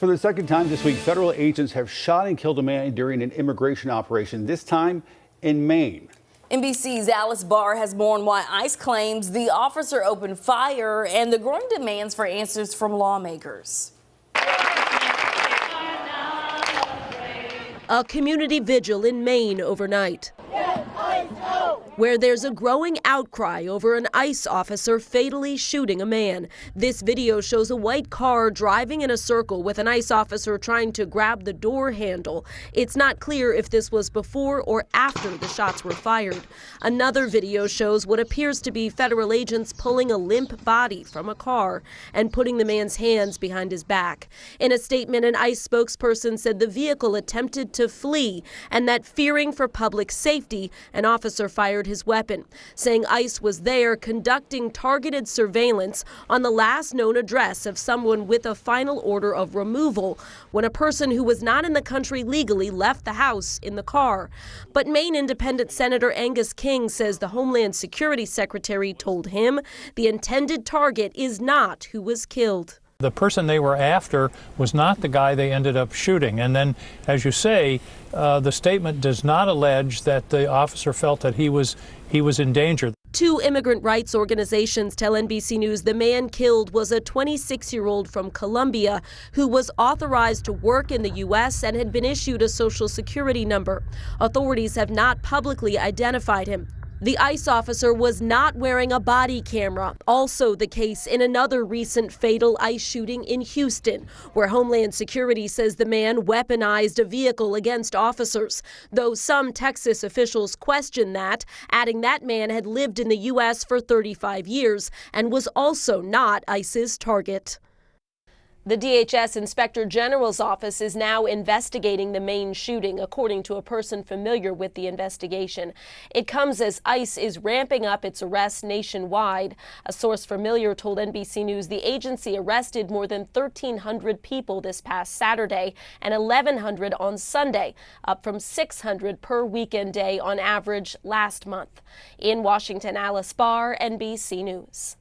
For the second time this week, federal agents have shot and killed a man during an immigration operation, this time in Maine. NBC's Alice Barr has more on why ICE claims the officer opened fire and the growing demands for answers from lawmakers. A community vigil in Maine overnight, where there's a growing outcry over an ICE officer fatally shooting a man. This video shows a white car driving in a circle with an ICE officer trying to grab the door handle. It's not clear if this was before or after the shots were fired. Another video shows what appears to be federal agents pulling a limp body from a car and putting the man's hands behind his back. In a statement, an ICE spokesperson said the vehicle attempted to flee and that, fearing for public safety, an officer fired his weapon, saying ICE was there conducting targeted surveillance on the last known address of someone with a final order of removal when a person who was not in the country legally left the house in the car. But Maine Independent Senator Angus King says the Homeland Security Secretary told him the intended target is not who was killed. The person they were after was not the guy they ended up shooting. And then, as you say, the statement does not allege that the officer felt that he was in danger. Two immigrant rights organizations tell NBC News the man killed was a 26-year-old from Colombia who was authorized to work in the U.S. and had been issued a Social Security number. Authorities have not publicly identified him. The ICE officer was not wearing a body camera, also the case in another recent fatal ICE shooting in Houston, where Homeland Security says the man weaponized a vehicle against officers, though some Texas officials question that, adding that man had lived in the U.S. for 35 years and was also not ICE's target. The DHS Inspector General's office is now investigating the Maine shooting, according to a person familiar with the investigation. It comes as ICE is ramping up its arrests nationwide. A source familiar told NBC News the agency arrested more than 1,300 people this past Saturday and 1,100 on Sunday, up from 600 per weekend day on average last month. In Washington, Alice Barr, NBC News.